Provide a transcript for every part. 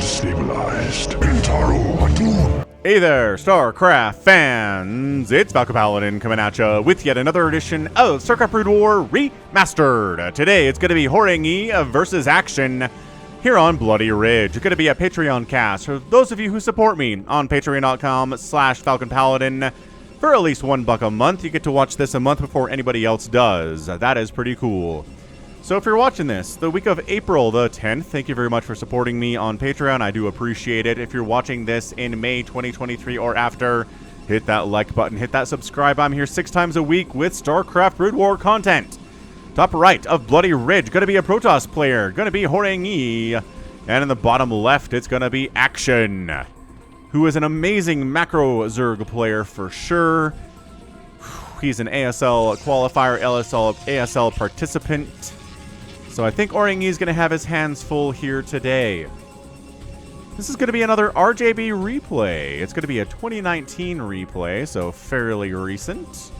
stabilized. Intaro Atun. Hey there, StarCraft fans! It's Falcon Paladin coming at you with yet another edition of StarCraft Brood War Remastered. Today it's going to be Horang2 versus Action here on Bloody Ridge. It's going to be a Patreon cast for those of you who support me on patreon.com/FalconPaladin. For at least $1 a month, you get to watch this a month before anybody else does. That is pretty cool. So if you're watching this the week of April the 10th, thank you very much for supporting me on Patreon. I do appreciate it. If you're watching this in May 2023 or after, hit that like button, hit that subscribe. I'm here 6 times a week with StarCraft Brood War content. Top right of Bloody Ridge, going to be a Protoss player, going to be Horang2. And in the bottom left, it's going to be Action, who is an amazing macro Zerg player for sure. He's an ASL qualifier, ASL participant. So I think Horang2 is going to have his hands full here today. This is going to be another RJB replay. It's going to be a 2019 replay, so fairly recent.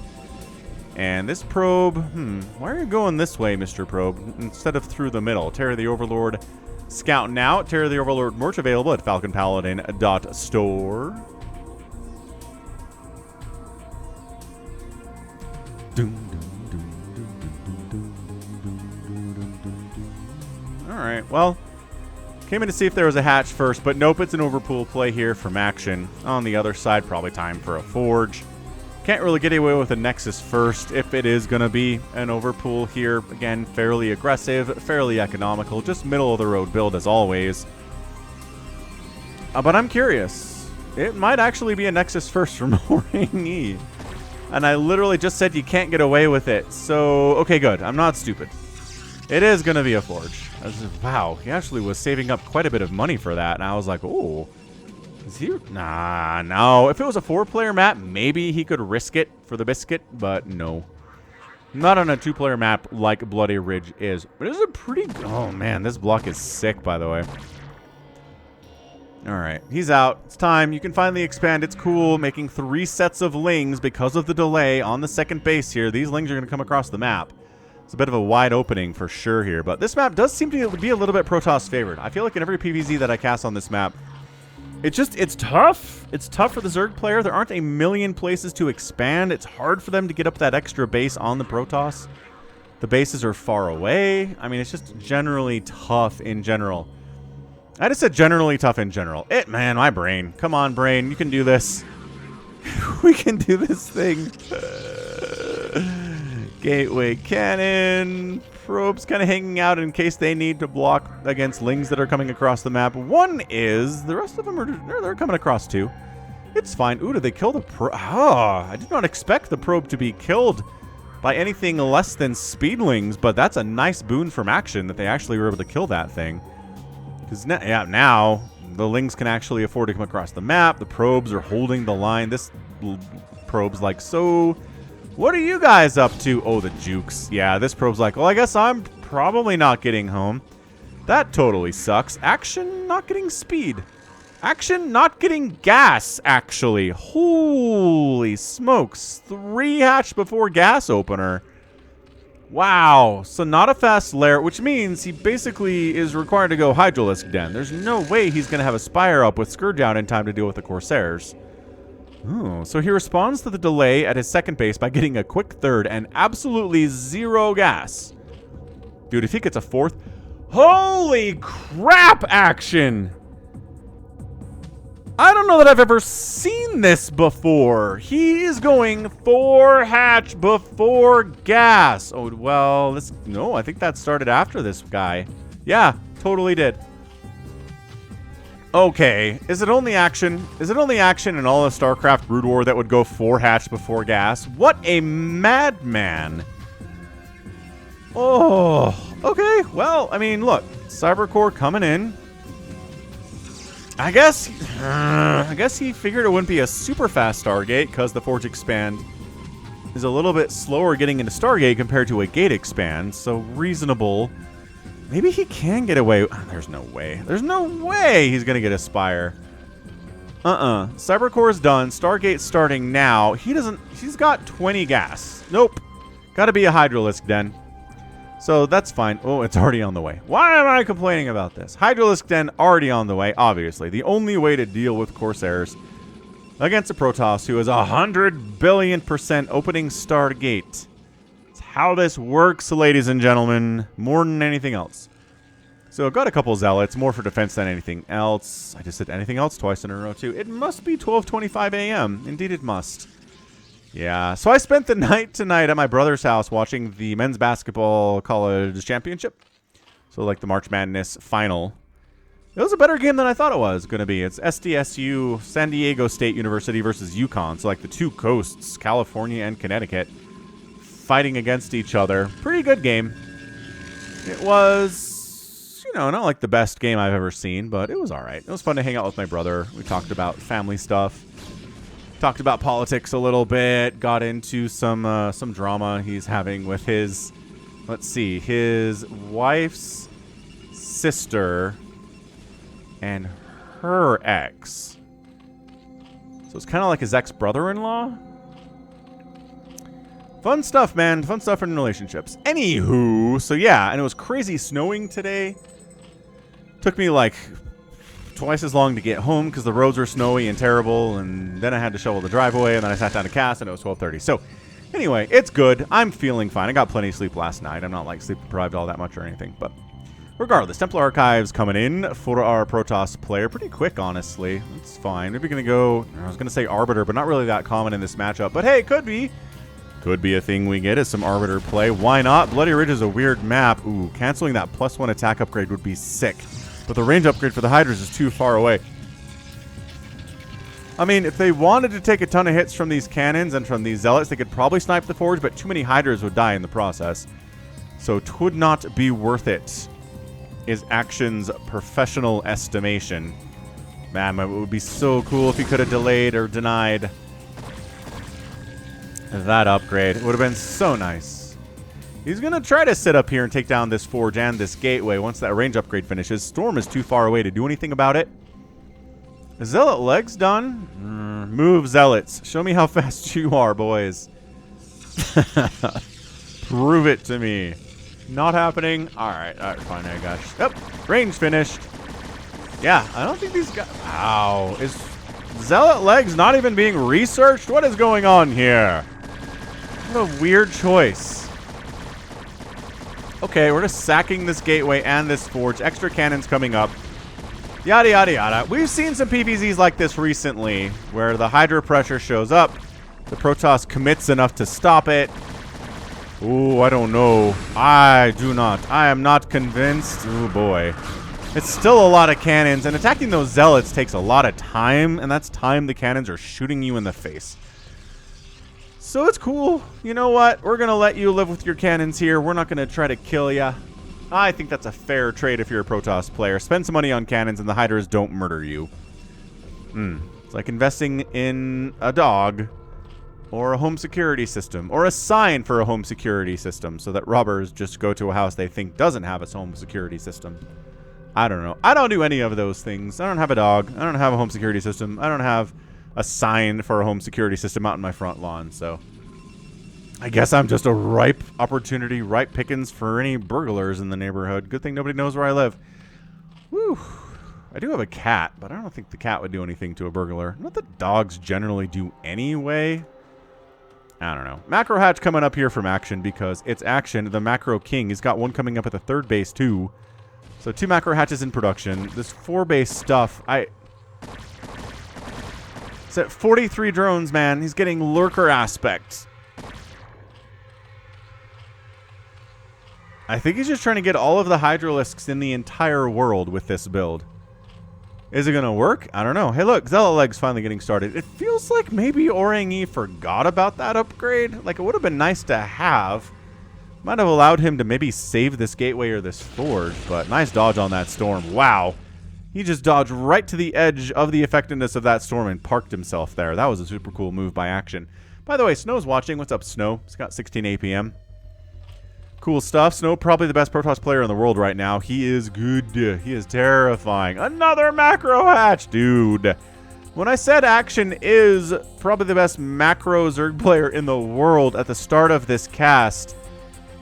And this probe, why are you going this way, Mr. Probe, instead of through the middle? Terror of the Overlord scouting out. Terror of the Overlord merch available at falconpaladin.store. Alright, well, came in to see if there was a hatch first, but nope, it's an overpool play here from Action. On the other side, probably time for a Forge. Can't really get away with a Nexus first if it is going to be an overpool here. Again, fairly aggressive, fairly economical, just middle-of-the-road build as always. But I'm curious. It might actually be a Nexus first from Horang2. And I literally just said you can't get away with it. So, okay, good. I'm not stupid. It is going to be a Forge. Wow, he actually was saving up quite a bit of money for that. And I was like, oh, is he? Nah, no. If it was a 4-player map, maybe he could risk it for the biscuit. But no. Not on a 2-player map like Bloody Ridge is. But it is a pretty... Oh, man, this block is sick, by the way. All right, he's out. It's time. You can finally expand. It's cool. Making 3 sets of lings because of the delay on the second base here. These lings are going to come across the map. It's a bit of a wide opening for sure here. But this map does seem to be a little bit Protoss favored. I feel like in every PvZ that I cast on this map, it's tough. It's tough for the Zerg player. There aren't a million places to expand. It's hard for them to get up that extra base on the Protoss. The bases are far away. I mean, it's just generally tough in general. I just said generally tough in general. Man, my brain. Come on, brain. You can do this. We can do this thing. Gateway cannon. Probes kind of hanging out in case they need to block against lings that are coming across the map. One is. The rest of them are they're coming across too. It's fine. Ooh, did they kill the probe? Oh, I did not expect the probe to be killed by anything less than speedlings, but that's a nice boon from Action that they actually were able to kill that thing. Because now the lings can actually afford to come across the map. The probes are holding the line. This probe's like, so what are you guys up to? Oh, the jukes. Yeah, this probe's like, well, I guess I'm probably not getting home. That totally sucks. Action not getting speed. Action not getting gas, actually. Holy smokes. 3 hatch before gas opener. Wow, so not a fast lair, which means he basically is required to go Hydralisk Den. There's no way he's going to have a Spire up with Scourge out in time to deal with the Corsairs. Oh, so he responds to the delay at his second base by getting a quick third and absolutely 0 gas. Dude, if he gets a 4th... Holy crap, Action! I don't know that I've ever seen this before. He is going 4 hatch before gas. Oh, well, this... No, I think that started after this guy. Yeah, totally did. Okay, is it only Action? Is it only Action in all of StarCraft Brood War that would go 4 hatch before gas? What a madman. Oh, okay. Well, I mean, look. Cybercore coming in. I guess he figured it wouldn't be a super fast Stargate because the Forge Expand is a little bit slower getting into Stargate compared to a Gate Expand, so reasonable. Maybe he can get away. There's no way. There's no way he's going to get a Spire. Cybercore is done. Stargate's starting now. He's got 20 gas. Nope. Got to be a Hydralisk Den. So that's fine. Oh, it's already on the way. Why am I complaining about this? Hydralisk Den already on the way, obviously. The only way to deal with Corsairs against a Protoss who is 100 billion% opening Stargate. It's how this works, ladies and gentlemen, more than anything else. So I've got a couple Zealots, more for defense than anything else. I just said anything else twice in a row, too. It must be 12:25 a.m. Indeed it must. Yeah, so I spent the night tonight at my brother's house watching the men's basketball college championship. So like the March Madness final. It was a better game than I thought it was going to be. It's SDSU, San Diego State University versus UConn. So like the two coasts, California and Connecticut, fighting against each other. Pretty good game. It was, you know, not like the best game I've ever seen, but it was all right. It was fun to hang out with my brother. We talked about family stuff. Talked about politics a little bit. Got into some drama he's having with his, let's see, his wife's sister and her ex. So it's kind of like his ex-brother-in-law. Fun stuff, man. Fun stuff in relationships. Anywho, so yeah, and it was crazy snowing today. Took me like twice as long to get home because the roads were snowy and terrible, and then I had to shovel the driveway, and then I sat down to cast, and it was 12:30. So anyway, it's good. I'm feeling fine. I got plenty of sleep last night. I'm not like sleep deprived all that much or anything, but regardless, Templar Archives coming in for our Protoss player pretty quick, honestly. It's fine. Maybe gonna go, I was gonna say Arbiter, but not really that common in this matchup, but hey, could be. Could be a thing we get is some Arbiter play. Why not? Bloody Ridge is a weird map. Ooh, canceling that +1 attack upgrade would be sick. But the range upgrade for the Hydras is too far away. I mean, if they wanted to take a ton of hits from these cannons and from these Zealots, they could probably snipe the Forge, but too many Hydras would die in the process. So it would not be worth it, is Action's professional estimation. Man, it would be so cool if he could have delayed or denied that upgrade. It would have been so nice. He's going to try to sit up here and take down this Forge and this Gateway once that range upgrade finishes. Storm is too far away to do anything about it. Zealot legs done. Move, Zealots. Show me how fast you are, boys. Prove it to me. Not happening. All right, fine, I got you. Yep, range finished. Yeah, I don't think these guys... Wow. Is Zealot legs not even being researched? What is going on here? What a weird choice. Okay, we're just sacking this Gateway and this Forge. Extra cannons coming up. Yada, yada, yada. We've seen some PvZs like this recently, where the Hydra pressure shows up. The Protoss commits enough to stop it. Ooh, I don't know. I am not convinced. Oh, boy. It's still a lot of cannons, and attacking those Zealots takes a lot of time, and that's time the cannons are shooting you in the face. So it's cool. You know what? We're going to let you live with your cannons here. We're not going to try to kill ya. I think that's a fair trade if you're a Protoss player. Spend some money on cannons and the Hydras don't murder you. It's like investing in a dog or a home security system or a sign for a home security system so that robbers just go to a house they think doesn't have a home security system. I don't know. I don't do any of those things. I don't have a dog. I don't have a home security system. I don't have a sign for a home security system out in my front lawn, so I guess I'm just a ripe opportunity, ripe pickings for any burglars in the neighborhood. Good thing nobody knows where I live. Whew. I do have a cat, but I don't think the cat would do anything to a burglar. Not that dogs generally do anyway. I don't know. Macro hatch coming up here from Action because it's Action, the macro king. He's got one coming up at the third base too. So 2 macro hatches in production. This 4-base stuff, it's at 43 drones, man. He's getting lurker aspects. I think he's just trying to get all of the Hydralisks in the entire world with this build. Is it going to work? I don't know. Hey, look, Zealot Leg's finally getting started. It feels like maybe Horang2 forgot about that upgrade. Like, it would have been nice to have. Might have allowed him to maybe save this Gateway or this Forge, but nice dodge on that Storm. Wow. He just dodged right to the edge of the effectiveness of that Storm and parked himself there. That was a super cool move by Action. By the way, Snow's watching. What's up, Snow? He's got 16 APM. Cool stuff. Snow, probably the best Protoss player in the world right now. He is good. He is terrifying. Another macro hatch, dude. When I said Action is probably the best macro Zerg player in the world at the start of this cast,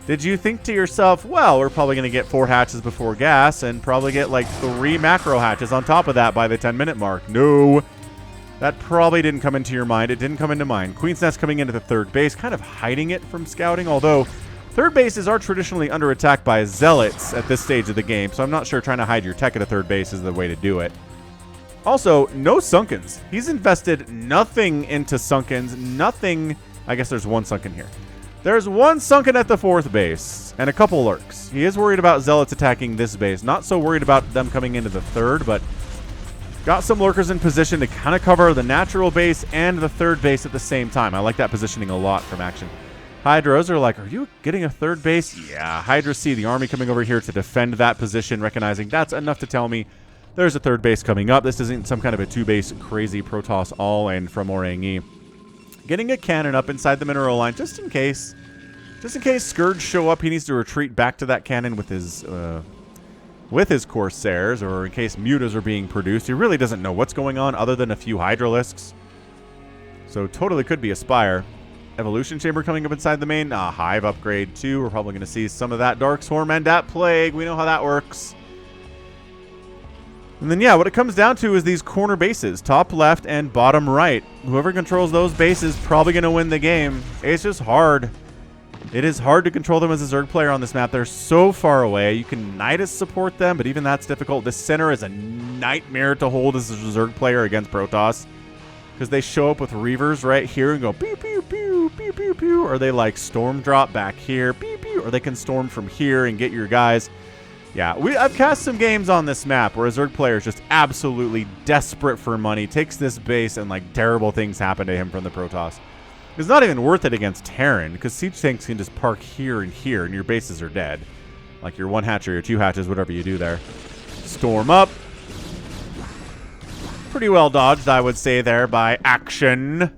Did you think to yourself, well, we're probably going to get 4 hatches before gas and probably get like 3 macro hatches on top of that by the 10-minute mark? No. That probably didn't come into your mind. It didn't come into mine. Queen's Nest coming into the third base, kind of hiding it from scouting, although third bases are traditionally under attack by zealots at this stage of the game, so I'm not sure trying to hide your tech at a third base is the way to do it. Also, no Sunkens. He's invested nothing into Sunkens, nothing. I guess there's 1 Sunken here. There's 1 Sunken at the 4th base and a couple lurks. He is worried about zealots attacking this base. Not so worried about them coming into the 3rd, but got some lurkers in position to kind of cover the natural base and the 3rd base at the same time. I like that positioning a lot from Action. Hydras are like, are you getting a 3rd base? Yeah, Hydras see the army coming over here to defend that position, recognizing that's enough to tell me there's a 3rd base coming up. This isn't some kind of a 2-base crazy Protoss all-in from Horang2. Getting a cannon up inside the mineral line just in case. Just in case Scourge show up, he needs to retreat back to that cannon with his Corsairs, or in case mutas are being produced. He really doesn't know what's going on other than a few Hydralisks. So totally could be a Spire. Evolution Chamber coming up inside the main. Hive upgrade too. We're probably going to see some of that Dark Swarm and that Plague. We know how that works. And then, yeah, what it comes down to is these corner bases, top left and bottom right. Whoever controls those bases probably going to win the game. It's just hard. It is hard to control them as a Zerg player on this map. They're so far away. You can Nidus support them, but even that's difficult. The center is a nightmare to hold as a Zerg player against Protoss, because they show up with Reavers right here and go pew, pew, pew, pew, pew, pew, or they like storm drop back here, pew, pew, or they can storm from here and get your guys. Yeah, I've cast some games on this map where a Zerg player is just absolutely desperate for money, takes this base, and like terrible things happen to him from the Protoss. It's not even worth it against Terran, because siege tanks can just park here, and your bases are dead. Like your 1 hatch or your 2 hatches, whatever you do there. Storm up. Pretty well dodged, I would say, there by Action.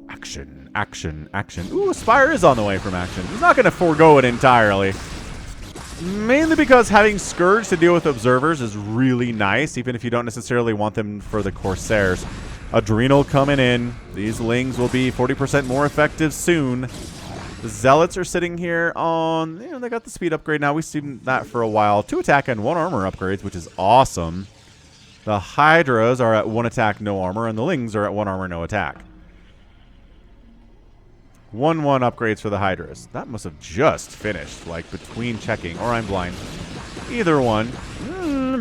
Action, action, action. Ooh, Spire is on the way from Action. He's not going to forego it entirely. Mainly because having Scourge to deal with Observers is really nice, even if you don't necessarily want them for the Corsairs. Adrenal coming in. These Lings will be 40% more effective soon. The Zealots are sitting here on, they got the speed upgrade now. We've seen that for a while. 2 attack and 1 armor upgrades, which is awesome. The Hydras are at 1 attack, no armor, and the Lings are at 1 armor, no attack. 1/1 upgrades for the Hydras. That must have just finished, like between checking, or I'm blind. Either one.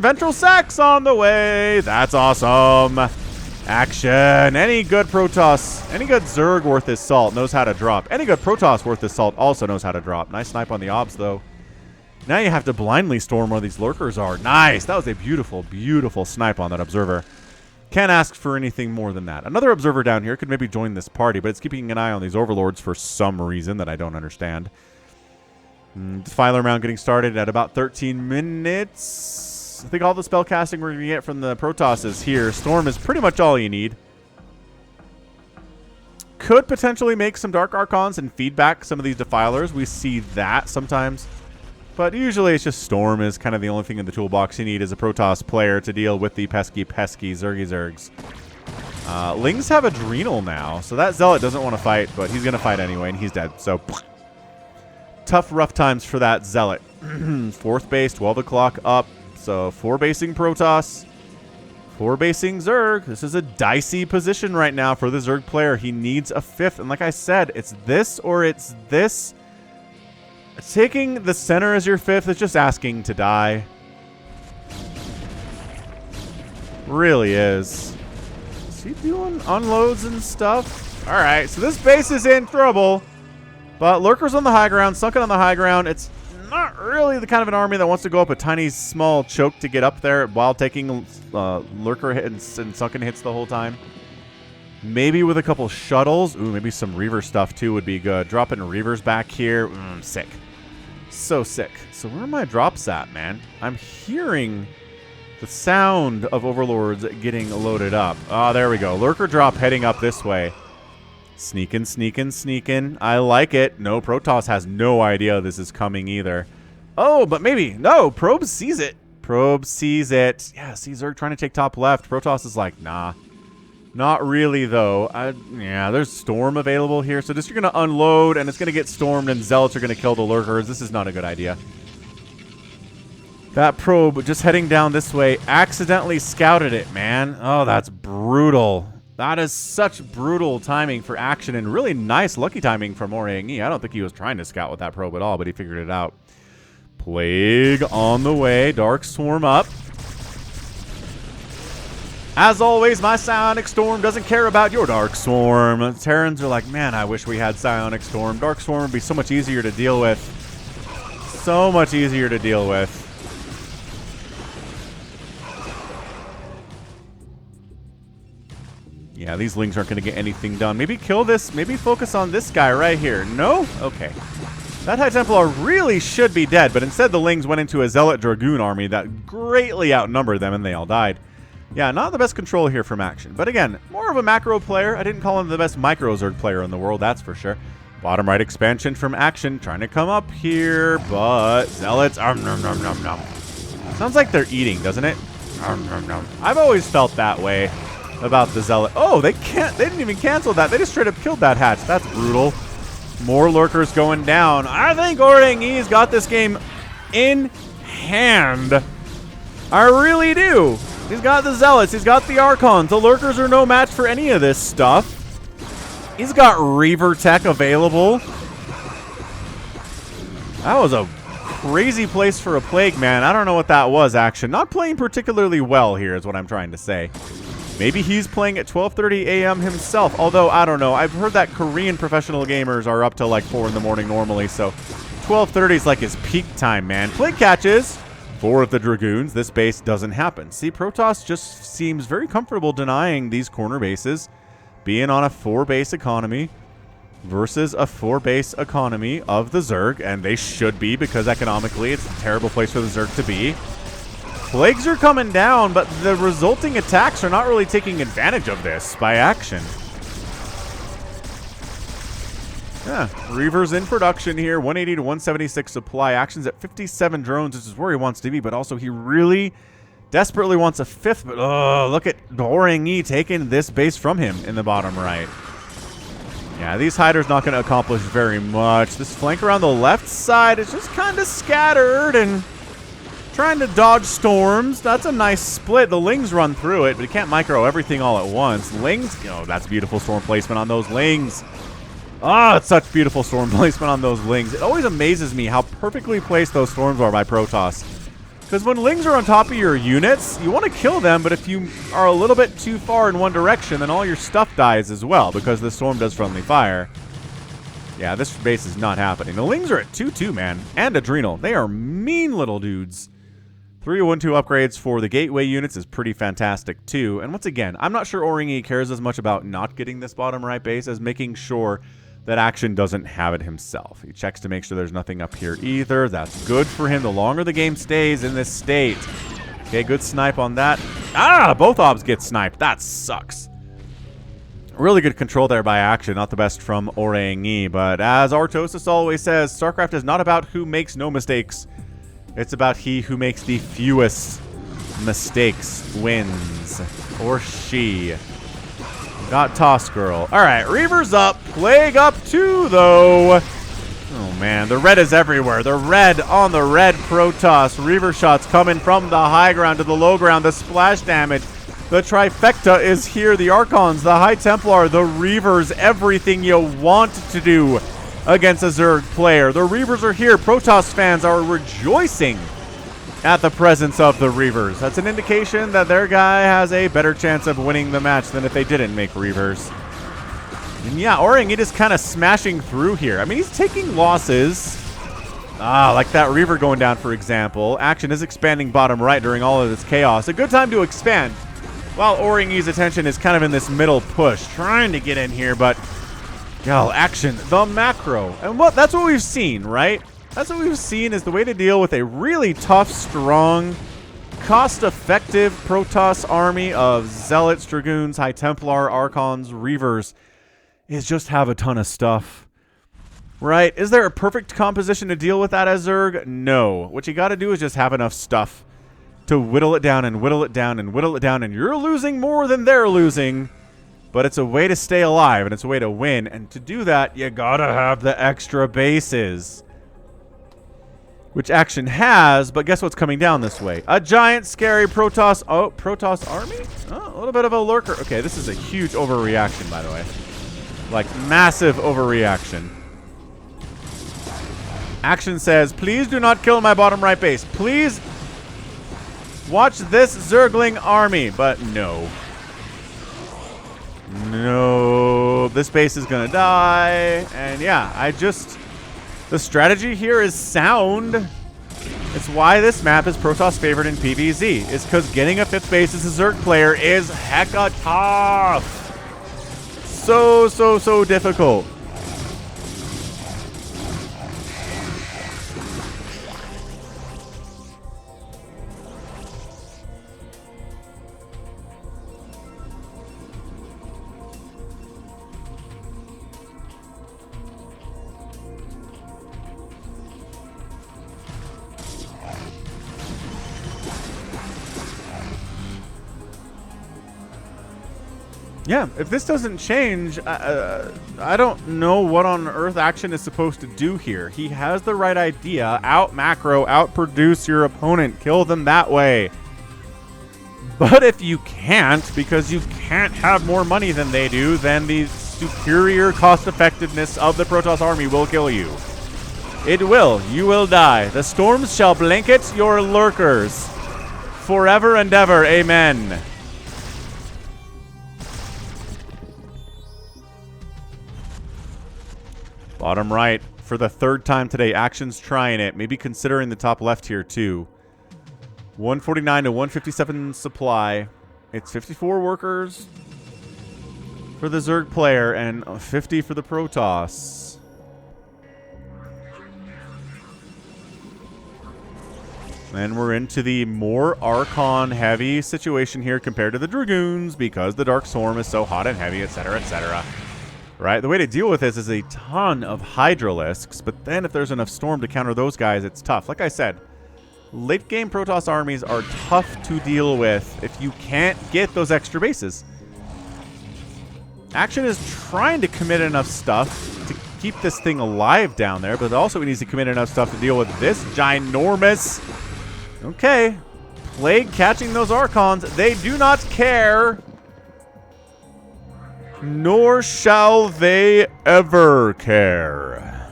Ventral Sacs on the way. That's awesome. Action. Any good Protoss, any good Zerg worth his salt knows how to drop. Any good Protoss worth his salt also knows how to drop. Nice snipe on the Obs, though. Now you have to blindly storm where these lurkers are. Nice. That was a beautiful, beautiful snipe on that Observer. Can't ask for anything more than that. Another Observer down here could maybe join this party, but it's keeping an eye on these Overlords for some reason that I don't understand. Defiler round getting started at about 13 minutes. I think all the spell casting we're going to get from the Protoss is here. Storm is pretty much all you need. Could potentially make some Dark Archons and feed back some of these Defilers. We see that sometimes. But usually it's just Storm is kind of the only thing in the toolbox you need as a Protoss player to deal with the pesky Zergy Zergs. Lings have Adrenal now, so that Zealot doesn't want to fight, but he's going to fight anyway, and he's dead. So, tough, rough times for that Zealot. 4th base, 12 o'clock up. So, 4-basing Protoss, 4-basing Zerg. This is a dicey position right now for the Zerg player. He needs a 5th, and like I said, it's this or it's this. Taking the center as your 5th is just asking to die. Really is. Is he doing unloads and stuff? Alright, so this base is in trouble. But Lurkers on the high ground, Sunken on the high ground. It's not really the kind of an army that wants to go up a tiny, small choke to get up there while taking Lurker hits and Sunken hits the whole time. Maybe with a couple shuttles. Ooh, maybe some Reaver stuff too would be good. Dropping Reavers back here. Sick. So sick. So where are my drops at, man? I'm hearing the sound of Overlords getting loaded up. Oh, there we go. Lurker drop heading up this way. Sneaking, sneaking, sneaking. I like it. No, Protoss has no idea this is coming either. Oh, but maybe. No, Probe sees it. Probe sees it. Yeah, see Zerg trying to take top left. Protoss is like, nah. Not really, though. Yeah, there's Storm available here. So just you're going to unload, and it's going to get stormed, and Zealots are going to kill the Lurkers. This is not a good idea. That probe just heading down this way accidentally scouted it, man. Oh, that's brutal. That is such brutal timing for Action, and really nice lucky timing from Horang2. I don't think he was trying to scout with that probe at all, but he figured it out. Plague on the way. Dark Swarm up. As always, my Psionic Storm doesn't care about your Dark Swarm. Terrans are like, man, I wish we had Psionic Storm. Dark Swarm would be so much easier to deal with. So much easier to deal with. Yeah, these Lings aren't going to get anything done. Maybe kill this. Maybe focus on this guy right here. No? Okay. That High Templar really should be dead, but instead the Lings went into a Zealot Dragoon army that greatly outnumbered them, and they all died. Yeah, not the best control here from Action. But again, more of a macro player. I didn't call him the best micro Zerg player in the world, that's for sure. Bottom right expansion from Action, trying to come up here, but Zealots, nom, nom, nom, nom. Sounds like they're eating, doesn't it? Nom, nom, nom. I've always felt that way about the Zealot. Oh, they didn't even cancel that. They just straight up killed that hatch. That's brutal. More Lurkers going down. I think Horang2's got this game in hand. I really do. He's got the Zealots. He's got the Archons. The Lurkers are no match for any of this stuff. He's got Reaver tech available. That was a crazy place for a Plague, man. I don't know what that was, Action. Not playing particularly well here is what I'm trying to say. Maybe he's playing at 12:30 a.m. himself, although I don't know. I've heard that Korean professional gamers are up till like 4 in the morning normally, so 12:30 is like his peak time, man. Plague catches 4 of the Dragoons. This base doesn't happen. See, Protoss just seems very comfortable denying these corner bases, being on a 4-base economy versus a 4-base economy of the Zerg, and they should be because economically it's a terrible place for the Zerg to be. Plagues are coming down, but the resulting attacks are not really taking advantage of this by Action. Yeah, Reaver's in production here. 180 to 176 supply. Action's at 57 drones, which is where he wants to be, but also he really desperately wants a 5th. But oh, look at Horang2 taking this base from him in the bottom right. Yeah, these Hiders not going to accomplish very much. This flank around the left side is just kind of scattered and trying to dodge storms. That's a nice split. The Lings run through it, but you can't micro everything all at once. Lings, oh, that's beautiful storm placement on those Lings. Ah, it's such beautiful storm placement on those Lings. It always amazes me how perfectly placed those storms are by Protoss. Because when Lings are on top of your units, you want to kill them, but if you are a little bit too far in one direction, then all your stuff dies as well, because the storm does friendly fire. Yeah, this base is not happening. The Lings are at 2-2, man, and Adrenal. They are mean little dudes. 3-1-2 upgrades for the gateway units is pretty fantastic, too. And once again, I'm not sure Horang2 cares as much about not getting this bottom right base as making sure that Action doesn't have it himself. He checks to make sure there's nothing up here either. That's good for him. The longer the game stays in this state. Okay, good snipe on that. Ah, both obs get sniped. That sucks. Really good control there by Action. Not the best from Horang2. But as Artosis always says, StarCraft is not about who makes no mistakes. It's about he who makes the fewest mistakes wins. Or she. Got Toss Girl. Alright, Reaver's up. Plague up too, though. Oh, man. The red is everywhere. The red on the red Protoss. Reaver shots coming from the high ground to the low ground. The splash damage. The trifecta is here. The Archons, the High Templar, the Reavers. Everything you want to do against a Zerg player. The Reavers are here. Protoss fans are rejoicing at the presence of the Reavers. That's an indication that their guy has a better chance of winning the match than if they didn't make Reavers. And yeah, Horang2 is kind of smashing through here. I mean, he's taking losses. Like that Reaver going down, for example. Action is expanding bottom right during all of this chaos. A good time to expand. While Horang2's attention is kind of in this middle push, trying to get in here, but yo, Action, the macro. And that's what we've seen, right? That's what we've seen is the way to deal with a really tough, strong, cost-effective Protoss army of Zealots, Dragoons, High Templar, Archons, Reavers is just have a ton of stuff. Right? Is there a perfect composition to deal with that as Zerg? No. What you got to do is just have enough stuff to whittle it down and whittle it down and whittle it down, and you're losing more than they're losing. But it's a way to stay alive, and it's a way to win. And to do that, you gotta have the extra bases. Which Action has, but guess what's coming down this way? A giant, scary Protoss... Oh, Protoss army? Oh, a little bit of a lurker. Okay, this is a huge overreaction, by the way. Like, massive overreaction. Action says, please do not kill my bottom right base. Please watch this Zergling army. But no. No. This base is going to die. And yeah, the strategy here is sound. It's why this map is Protoss favored in PvZ. It's because getting a 5th base as a Zerg player is hecka tough. So difficult. Yeah, if this doesn't change, I don't know what on earth Action is supposed to do here. He has the right idea. Out macro, outproduce your opponent. Kill them that way. But if you can't, because you can't have more money than they do, then the superior cost effectiveness of the Protoss army will kill you. It will. You will die. The storms shall blanket your lurkers. Forever and ever. Amen. Bottom right, for the 3rd time today, Action's trying it. Maybe considering the top left here, too. 149 to 157 supply. It's 54 workers for the Zerg player and 50 for the Protoss. And we're into the more Archon-heavy situation here compared to the Dragoons because the Dark Swarm is so hot and heavy, etc., etc. Right? The way to deal with this is a ton of Hydralisks, but then if there's enough Storm to counter those guys, it's tough. Like I said, late game Protoss armies are tough to deal with if you can't get those extra bases. Action is trying to commit enough stuff to keep this thing alive down there, but also he needs to commit enough stuff to deal with this ginormous... Okay. Plague catching those Archons. They do not care... Nor shall they ever care.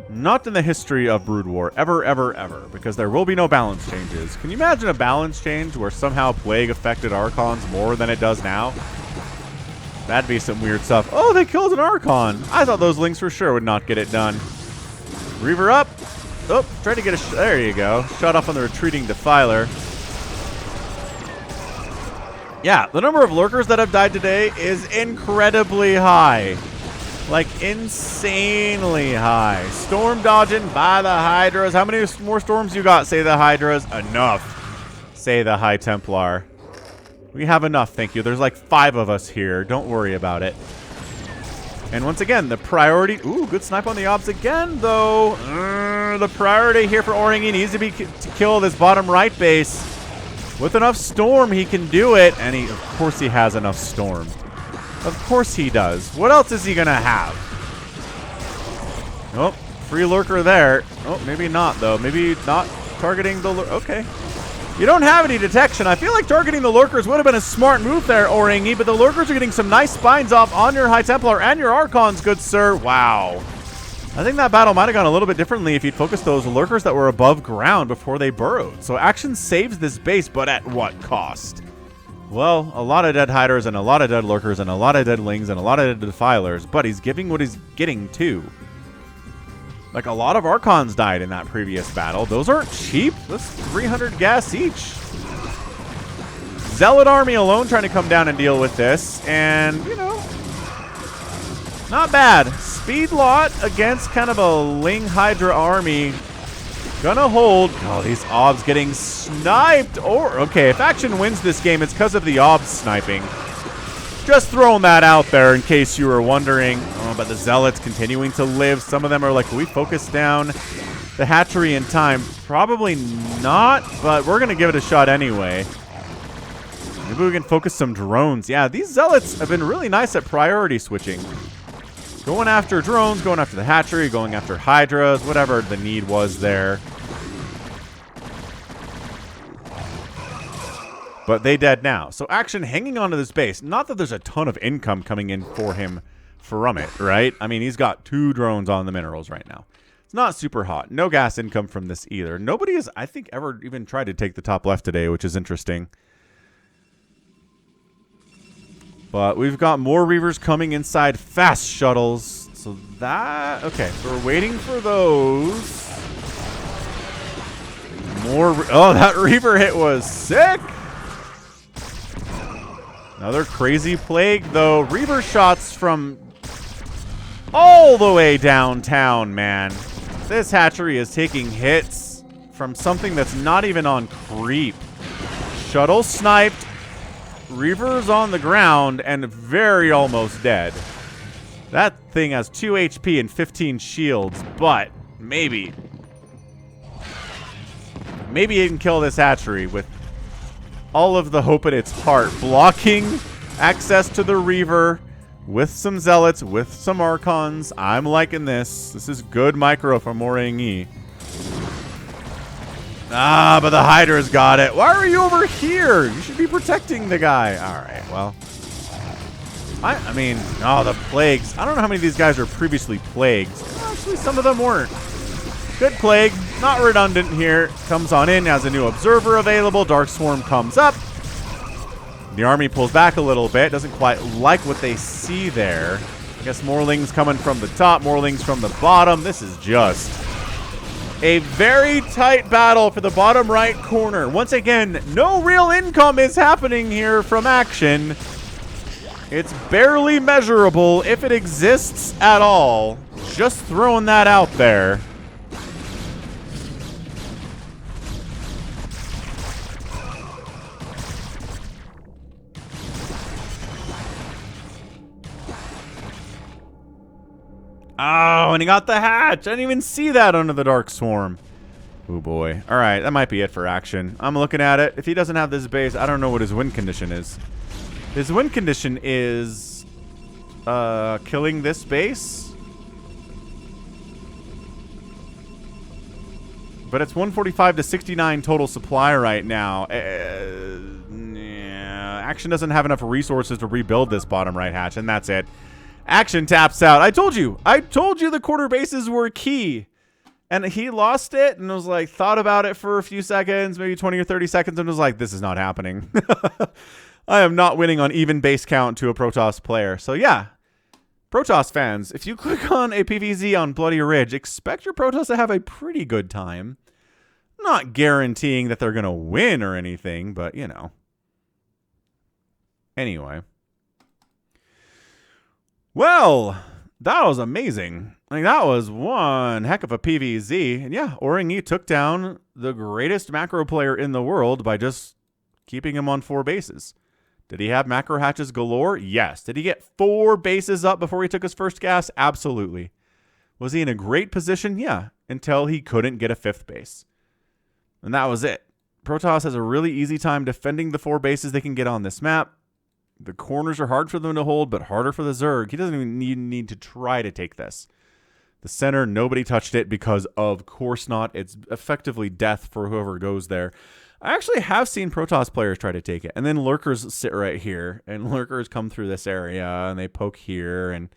Not in the history of Brood War. Ever, ever, ever. Because there will be no balance changes. Can you imagine a balance change where somehow Plague affected Archons more than it does now? That'd be some weird stuff. Oh, they killed an Archon. I thought those Lings for sure would not get it done. Reaver up. Oh, try to get a... There you go. Shot off on the retreating Defiler. Yeah, the number of lurkers that have died today is incredibly high. Like, insanely high. Storm dodging by the Hydras. How many more storms you got, say the Hydras? Enough, say the High Templar. We have enough, thank you. There's like 5 of us here. Don't worry about it. And once again, the priority... Ooh, good snipe on the Obs again, though. The priority here for Horang2 needs to be to kill this bottom right base. With enough Storm, he can do it. And of course he has enough Storm. Of course he does. What else is he going to have? Oh, free lurker there. Oh, maybe not, though. Maybe not targeting the lurker. Okay. You don't have any detection. I feel like targeting the lurkers would have been a smart move there, Horang2, but the lurkers are getting some nice spines off on your High Templar and your Archons, good sir. Wow. I think that battle might have gone a little bit differently if you'd focused those lurkers that were above ground before they burrowed. So Action saves this base, but at what cost? Well, a lot of dead Hydras and a lot of dead lurkers and a lot of dead Lings and a lot of dead Defilers, but he's giving what he's getting too. Like, a lot of Archons died in that previous battle. Those aren't cheap. That's 300 gas each. Zealot army alone trying to come down and deal with this. And, you know, not bad. Speed lot against kind of a Ling Hydra army. Gonna hold. Oh, these Obs getting sniped. Or, okay, if Action wins this game, it's because of the Obs sniping. Just throwing that out there in case you were wondering. Oh, but the Zealots continuing to live. Some of them are like, we focus down the hatchery in time. Probably not, but we're going to give it a shot anyway. Maybe we can focus some drones. Yeah, these zealots have been really nice at priority switching. Going after drones, going after the hatchery, going after hydras, whatever the need was there. But they dead now. So Action hanging onto this base. Not that there's a ton of income coming in for him from it, right? I mean, he's got 2 drones on the minerals right now. It's not super hot. No gas income from this either. Nobody has, I think, ever even tried to take the top left today, which is interesting. But we've got more Reavers coming inside fast shuttles. So that... Okay, so we're waiting for those. More... Oh, that Reaver hit was sick! Another crazy plague, though. Reaver shots from all the way downtown, man. This hatchery is taking hits from something that's not even on creep. Shuttle sniped. Reaver's on the ground and very almost dead. That thing has 2 HP and 15 shields, but maybe it can kill this hatchery with all of the hope in its heart. Blocking access to the Reaver with some Zealots, with some Archons. I'm liking this. This is good micro from Horang2. Ah, but the Hydra's got it. Why are you over here? You should be protecting the guy. All right, well. I mean, oh, the plagues. I don't know how many of these guys are previously plagued. Actually, some of them weren't. Good plague. Not redundant here. Comes on in, has a new observer available. Dark Swarm comes up. The army pulls back a little bit. Doesn't quite like what they see there. I guess Morlings coming from the top, Morlings from the bottom. This is just a very tight battle for the bottom right corner. Once again, no real income is happening here from Action. It's barely measurable if it exists at all. Just throwing that out there. Oh, and he got the hatch. I didn't even see that under the Dark Swarm. Oh, boy. All right, that might be it for Action. I'm looking at it. If he doesn't have this base, I don't know what his win condition is. His win condition is killing this base. But it's 145 to 69 total supply right now. Yeah, Action doesn't have enough resources to rebuild this bottom right hatch, and that's it. Action taps out. I told you the quarter bases were key. And he lost it and was like, thought about it for a few seconds, maybe 20 or 30 seconds, and was like, this is not happening. I am not winning on even base count to a Protoss player. So yeah, Protoss fans, if you click on a PVZ on Bloody Ridge, expect your Protoss to have a pretty good time. Not guaranteeing that they're going to win or anything, but you know. Anyway. Well, that was amazing. I mean, that was one heck of a PVZ. And yeah, Horang2 took down the greatest macro player in the world by just keeping him on 4 bases. Did he have macro hatches galore? Yes. Did he get 4 bases up before he took his first gas? Absolutely. Was he in a great position? Yeah, until he couldn't get a 5th base. And that was it. Protoss has a really easy time defending the 4 bases they can get on this map. The corners are hard for them to hold, but harder for the Zerg. He doesn't even need to try to take this. The center, nobody touched it because, of course not. It's effectively death for whoever goes there. I actually have seen Protoss players try to take it. And then Lurkers sit right here. And Lurkers come through this area, and they poke here. And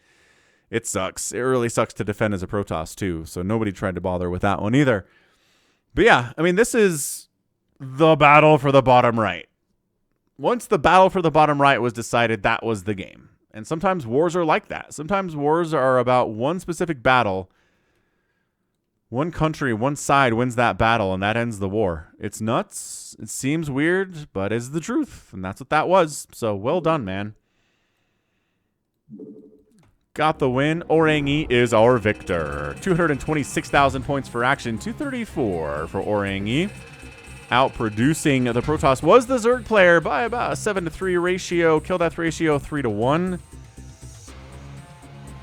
it sucks. It really sucks to defend as a Protoss, too. So nobody tried to bother with that one either. But yeah, I mean, this is the battle for the bottom right. Once the battle for the bottom right was decided, that was the game. And sometimes wars are like that. Sometimes wars are about one specific battle. One country, one side wins that battle, and that ends the war. It's nuts. It seems weird, but it's the truth. And that's what that was. So well done, man. Got the win. Horang2 is our victor. 226,000 points for Action. 234 for Horang2. Outproducing the Protoss was the Zerg player by about a 7-to-3 ratio. Kill death ratio 3-to-1.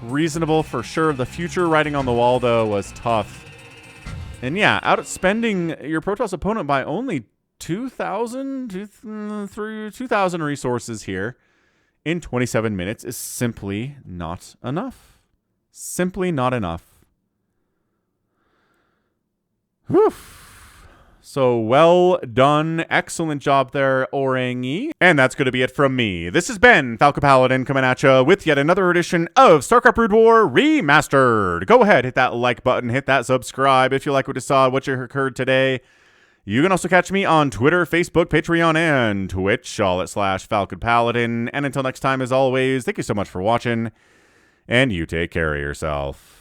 Reasonable for sure. The future writing on the wall, though, was tough. And yeah, outspending your Protoss opponent by only 2,000 resources here in 27 minutes is simply not enough. Simply not enough. Whew. So well done. Excellent job there, Horang2. And that's going to be it from me. This has been Falcon Paladin coming at you with yet another edition of StarCraft Brood War Remastered. Go ahead, hit that like button, hit that subscribe if you like what you saw, what you heard today. You can also catch me on Twitter, Facebook, Patreon, and Twitch, all at /Falcon Paladin. And until next time, as always, thank you so much for watching, and you take care of yourself.